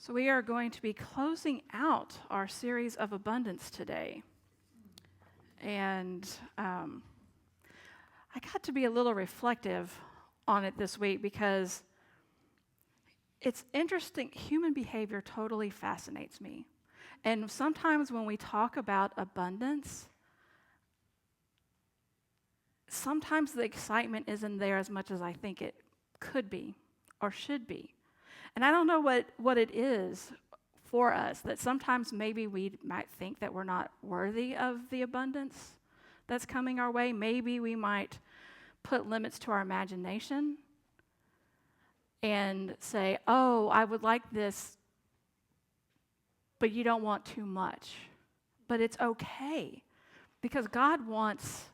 So we are going to be closing out our series of abundance today. And I got to be a little reflective on it this week because it's interesting. Human behavior totally fascinates me. And sometimes when we talk about abundance, sometimes the excitement isn't there as much as I think it could be or should be. And I don't know what it is for us that sometimes maybe we might think that we're not worthy of the abundance that's coming our way. Maybe we might put limits to our imagination and say, oh, I would like this, but you don't want too much. But it's okay because God wants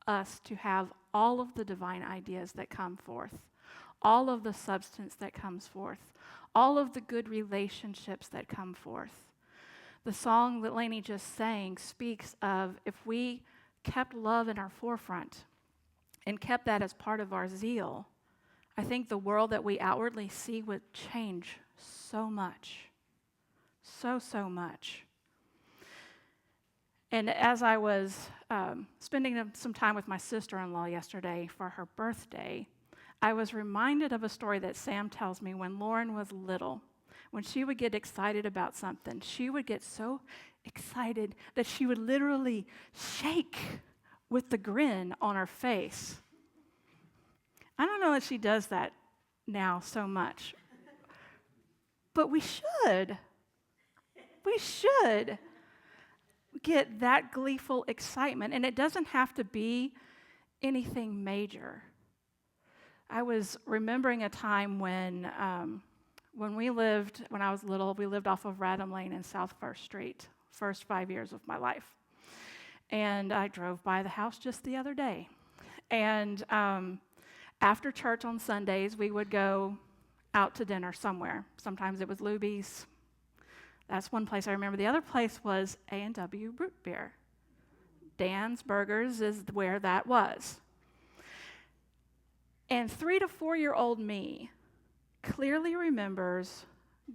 us to have all of the divine ideas that come forth, all of the substance that comes forth, all of the good relationships that come forth. The song that Lainey just sang speaks of if we kept love in our forefront and kept that as part of our zeal, I think the world that we outwardly see would change so much. So much. And as I was spending some time with my sister-in-law yesterday for her birthday, I was reminded of a story that Sam tells me when Lauren was little. When she would get excited about something, she would get so excited that she would literally shake with the grin on her face. I don't know if she does that now so much, but we should. We should get that gleeful excitement, and it doesn't have to be anything major. I was remembering a time when I was little, we lived off of Radham Lane and South First Street, first 5 years of my life. And I drove by the house just the other day. And after church on Sundays, we would go out to dinner somewhere. Sometimes it was Luby's. That's one place I remember. The other place was A&W Root Beer. Dan's Burgers is where that was. And 3 to 4 year old me clearly remembers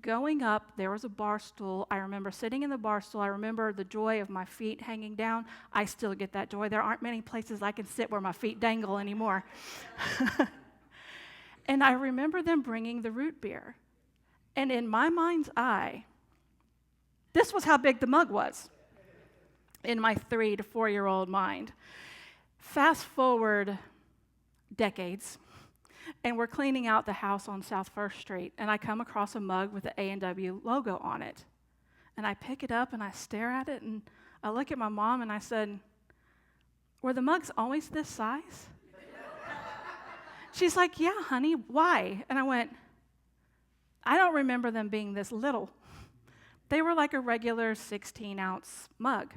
going up. There was a bar stool. I remember sitting in the bar stool. I remember the joy of my feet hanging down. I still get that joy. There aren't many places I can sit where my feet dangle anymore. And I remember them bringing the root beer. And in my mind's eye, this was how big the mug was in my 3 to 4 year old mind. Fast forward decades, and we're cleaning out the house on South First Street, and I come across a mug with the A&W logo on it. And I pick it up, and I stare at it, and I look at my mom, and I said, were the mugs always this size? She's like, yeah, honey, why? And I went, I don't remember them being this little. They were like a regular 16-ounce mug.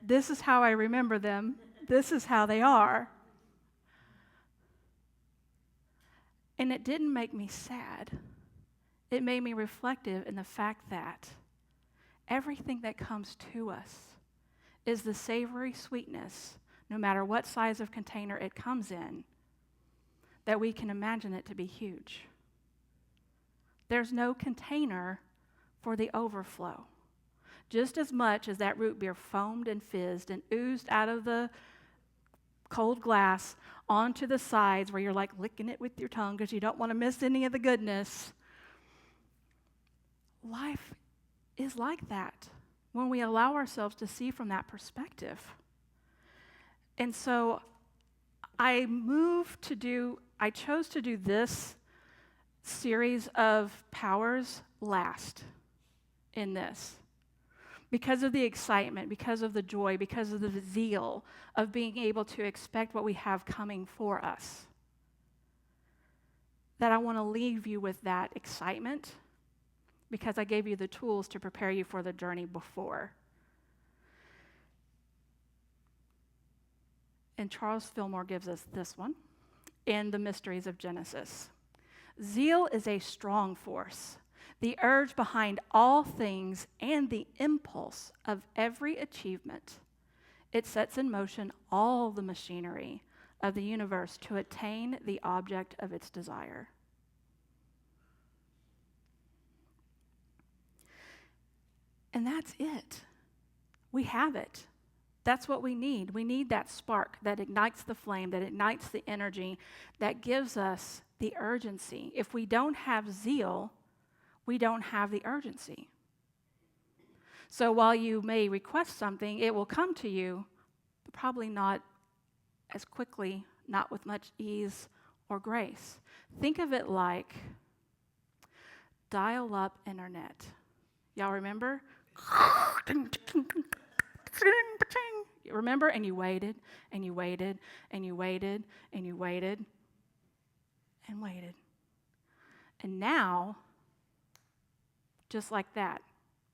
This is how I remember them. This is how they are. And it didn't make me sad. It made me reflective in the fact that everything that comes to us is the savory sweetness, no matter what size of container it comes in, that we can imagine it to be huge. There's no container for the overflow. Just as much as that root beer foamed and fizzed and oozed out of the cold glass onto the sides where you're like licking it with your tongue because you don't want to miss any of the goodness. Life is like that when we allow ourselves to see from that perspective. And so I chose to do this series of powers last in this. Because of the excitement, because of the joy, because of the zeal of being able to expect what we have coming for us. That I want to leave you with that excitement because I gave you the tools to prepare you for the journey before. And Charles Fillmore gives us this one in The Mysteries of Genesis. Zeal is a strong force, the urge behind all things and the impulse of every achievement. It sets in motion all the machinery of the universe to attain the object of its desire. And that's it. We have it. That's what we need. We need that spark that ignites the flame, that ignites the energy, that gives us the urgency. If we don't have zeal, we don't have the urgency. So while you may request something, it will come to you, but probably not as quickly, not with much ease or grace. Think of it like dial-up internet. Y'all remember? You remember? And you waited, and you waited, and you waited, and you waited, and waited. And now, just like that,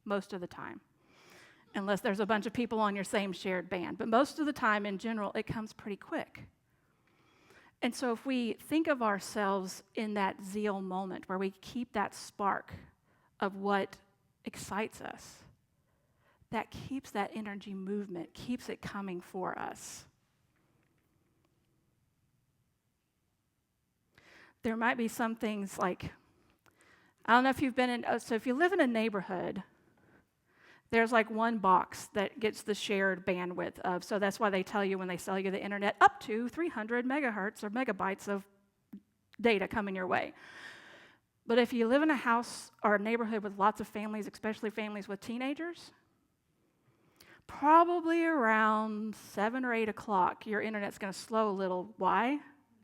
most of the time, unless there's a bunch of people on your same shared band, but most of the time, in general, it comes pretty quick. And so if we think of ourselves in that zeal moment where we keep that spark of what excites us, that keeps that energy movement, keeps it coming for us. There might be some things like, I don't know if you've been in, so if you live in a neighborhood, there's like one box that gets the shared bandwidth of, so that's why they tell you when they sell you the internet, up to 300 megahertz or megabytes of data coming your way. But if you live in a house or a neighborhood with lots of families, especially families with teenagers, probably around 7 or 8 o'clock, your internet's going to slow a little. Why?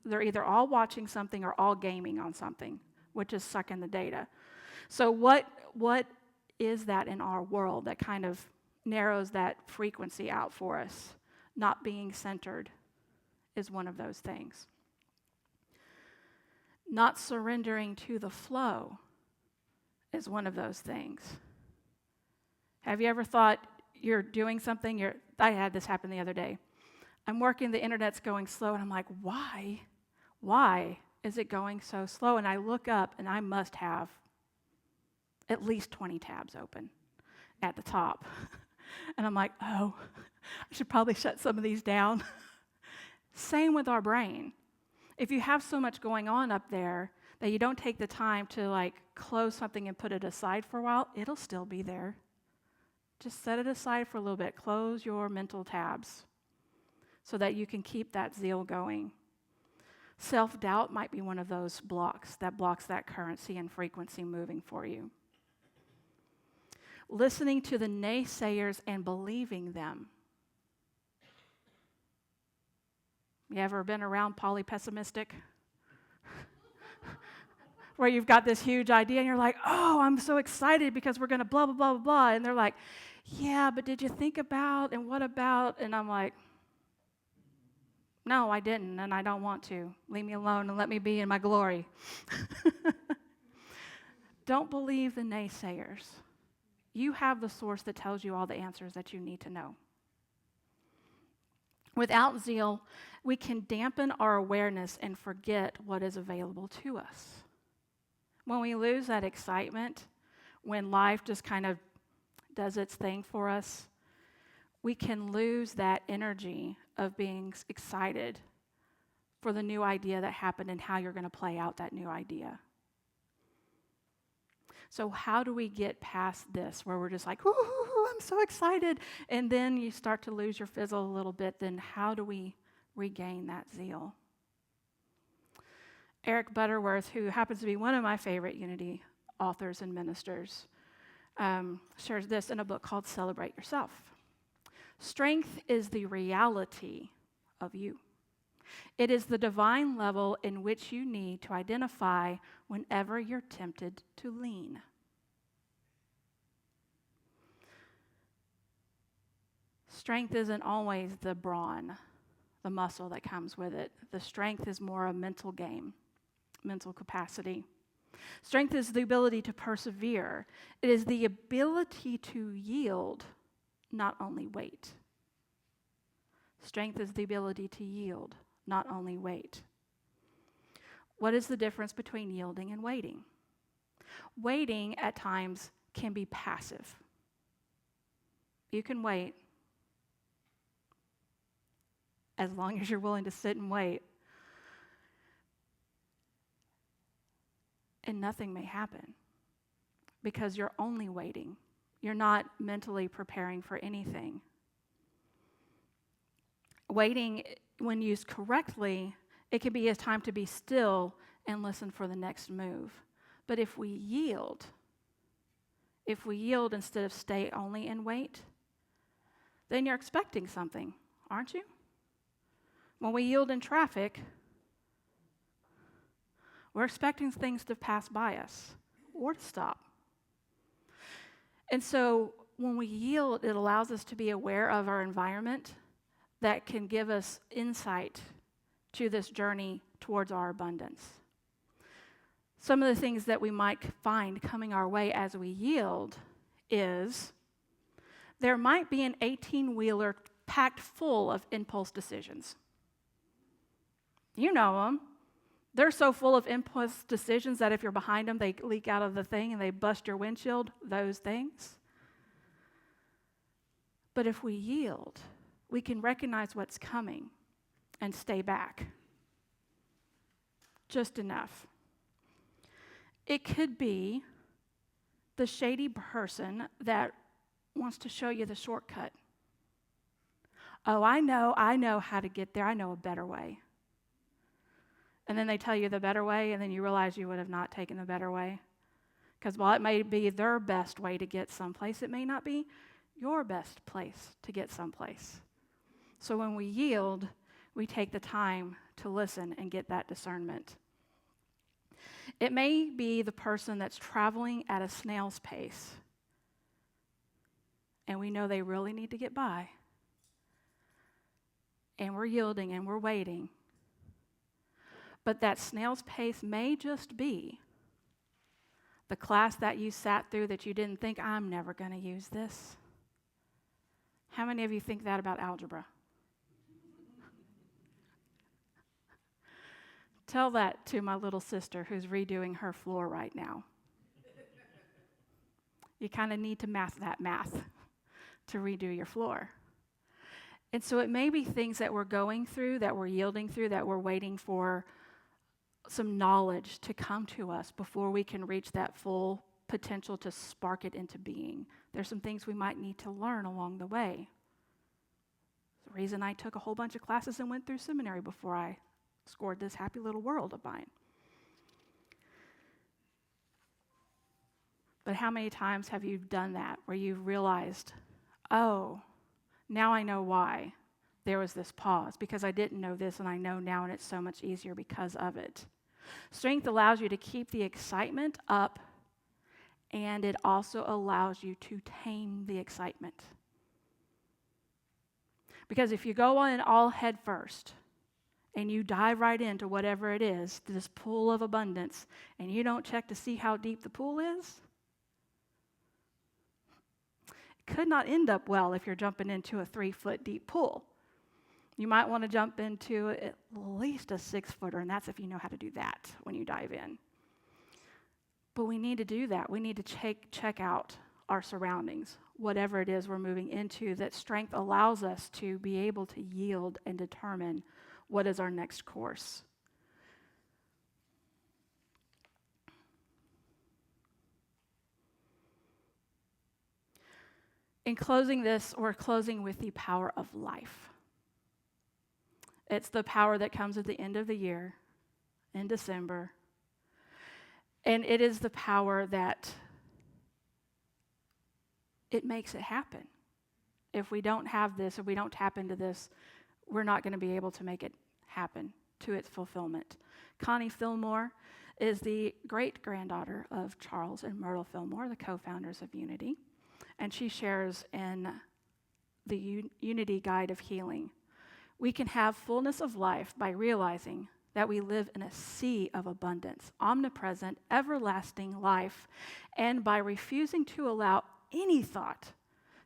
They're either all watching something or all gaming on something, which is sucking the data. So what is that in our world that kind of narrows that frequency out for us? Not being centered is one of those things. Not surrendering to the flow is one of those things. Have you ever thought you're doing something? I had this happen the other day. I'm working, the internet's going slow, and I'm like, why? Why is it going so slow? And I look up, and I must have at least 20 tabs open at the top. And I'm like, oh, I should probably shut some of these down. Same with our brain. If you have so much going on up there that you don't take the time to like close something and put it aside for a while, it'll still be there. Just set it aside for a little bit. Close your mental tabs so that you can keep that zeal going. Self-doubt might be one of those blocks that blocks that currency and frequency moving for you. Listening to the naysayers and believing them. You ever been around polypessimistic? Where you've got this huge idea and you're like, oh, I'm so excited because we're going to blah, blah, blah, blah, blah. And they're like, yeah, but did you think about and what about? And I'm like, no, I didn't, and I don't want to. Leave me alone and let me be in my glory. Don't believe the naysayers. You have the source that tells you all the answers that you need to know. Without zeal, we can dampen our awareness and forget what is available to us. When we lose that excitement, when life just kind of does its thing for us, we can lose that energy of being excited for the new idea that happened and how you're going to play out that new idea. So how do we get past this where we're just like, ooh, I'm so excited, and then you start to lose your fizzle a little bit? Then how do we regain that zeal? Eric Butterworth, who happens to be one of my favorite Unity authors and ministers, shares this in a book called Celebrate Yourself. Strength is the reality of you. It is the divine level in which you need to identify whenever you're tempted to lean. Strength isn't always the brawn, the muscle that comes with it. The strength is more a mental game, mental capacity. Strength is the ability to persevere. It is the ability to yield, not only wait. Strength is the ability to yield, not only wait. What is the difference between yielding and waiting? Waiting at times can be passive. You can wait as long as you're willing to sit and wait. And nothing may happen because you're only waiting. You're not mentally preparing for anything. Waiting, when used correctly, it can be a time to be still and listen for the next move. But if we yield instead of stay only and wait, then you're expecting something, aren't you? When we yield in traffic, we're expecting things to pass by us or to stop. And so when we yield, it allows us to be aware of our environment that can give us insight to this journey towards our abundance. Some of the things that we might find coming our way as we yield is there might be an 18-wheeler packed full of impulse decisions. You know them. They're so full of impulse decisions that if you're behind them, they leak out of the thing and they bust your windshield, those things. But if we yield, we can recognize what's coming and stay back. Just enough. It could be the shady person that wants to show you the shortcut. Oh, I know how to get there. I know a better way. And then they tell you the better way, and then you realize you would have not taken the better way. Because while it may be their best way to get someplace, it may not be your best place to get someplace. So when we yield, we take the time to listen and get that discernment. It may be the person that's traveling at a snail's pace, and we know they really need to get by. And we're yielding and we're waiting. But that snail's pace may just be the class that you sat through that you didn't think, I'm never going to use this. How many of you think that about algebra? Tell that to my little sister who's redoing her floor right now. You kind of need to math to redo your floor. And so it may be things that we're going through, that we're yielding through, that we're waiting for some knowledge to come to us before we can reach that full potential to spark it into being. There's some things we might need to learn along the way. The reason I took a whole bunch of classes and went through seminary before I scored this happy little world of mine. But how many times have you done that where you've realized, oh, now I know why there was this pause, because I didn't know this and I know now, and it's so much easier because of it. Strength allows you to keep the excitement up, and it also allows you to tame the excitement. Because if you go in all head first and you dive right into whatever it is, this pool of abundance, and you don't check to see how deep the pool is, it could not end up well if you're jumping into a 3-foot deep pool. You might want to jump into at least a 6-footer, and that's if you know how to do that when you dive in. But we need to do that. We need to check out our surroundings, whatever it is we're moving into, that strength allows us to be able to yield and determine what is our next course. In closing this, we're closing with the power of life. It's the power that comes at the end of the year, in December. And it is the power that it makes it happen. If we don't have this, if we don't tap into this, we're not going to be able to make it happen to its fulfillment. Connie Fillmore is the great-granddaughter of Charles and Myrtle Fillmore, the co-founders of Unity. And she shares in the Unity Guide of Healing. We can have fullness of life by realizing that we live in a sea of abundance, omnipresent, everlasting life, and by refusing to allow any thought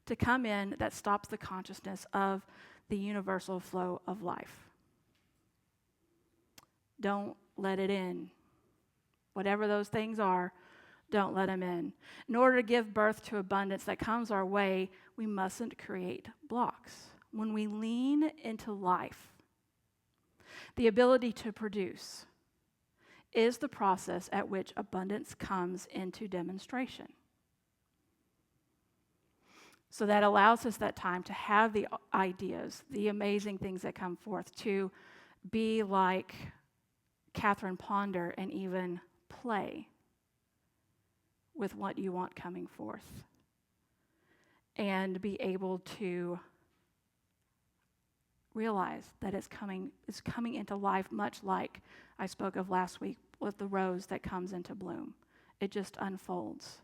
to come in that stops the consciousness of the universal flow of life. Don't let it in. Whatever those things are, don't let them in. In order to give birth to abundance that comes our way, we mustn't create blocks. When we lean into life, the ability to produce is the process at which abundance comes into demonstration. So that allows us that time to have the ideas, the amazing things that come forth, to be like Catherine Ponder and even play with what you want coming forth. And be able to realize that it's coming into life, much like I spoke of last week with the rose that comes into bloom. It just unfolds.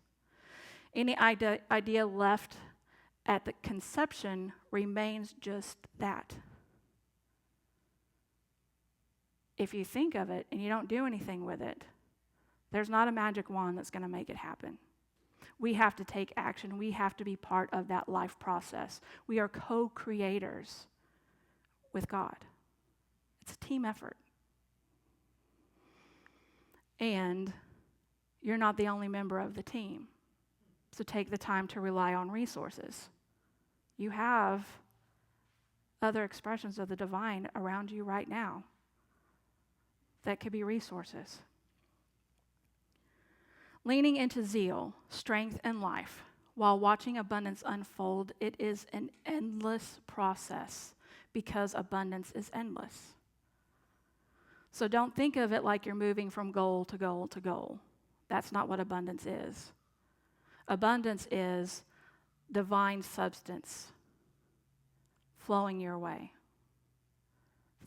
Any idea left at the conception remains just that. If you think of it and you don't do anything with it, there's not a magic wand that's going to make it happen. We have to take action. We have to be part of that life process. We are co-creators with God. It's a team effort. And you're not the only member of the team. So take the time to rely on resources. You have other expressions of the divine around you right now that could be resources. Leaning into zeal, strength, and life while watching abundance unfold, it is an endless process because abundance is endless. So don't think of it like you're moving from goal to goal to goal. That's not what abundance is. Abundance is divine substance flowing your way.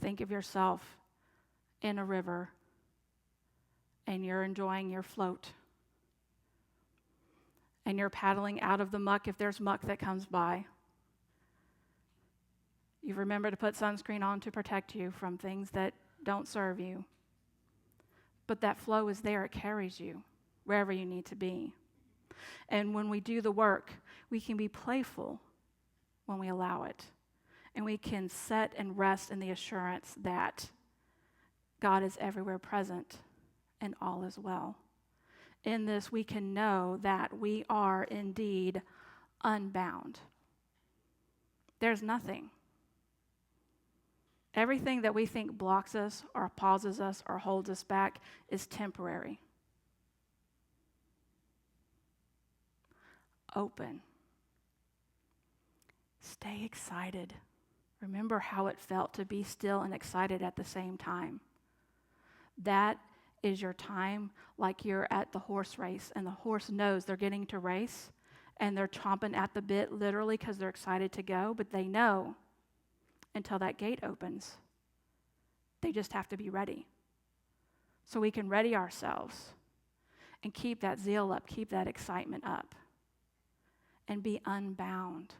Think of yourself in a river and you're enjoying your float. And you're paddling out of the muck if there's muck that comes by. You remember to put sunscreen on to protect you from things that don't serve you. But that flow is there. It carries you wherever you need to be. And when we do the work, we can be playful when we allow it. And we can set and rest in the assurance that God is everywhere present and all is well. In this, we can know that we are indeed unbound. There's nothing. Everything that we think blocks us or pauses us or holds us back is temporary. Open. Stay excited. Remember how it felt to be still and excited at the same time. That is your time, like you're at the horse race and the horse knows they're getting to race and they're chomping at the bit literally because they're excited to go, but they know until that gate opens. They just have to be ready. So we can ready ourselves and keep that zeal up, keep that excitement up, and be unbound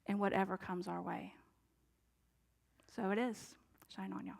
in whatever comes our way. So it is. Shine on, y'all.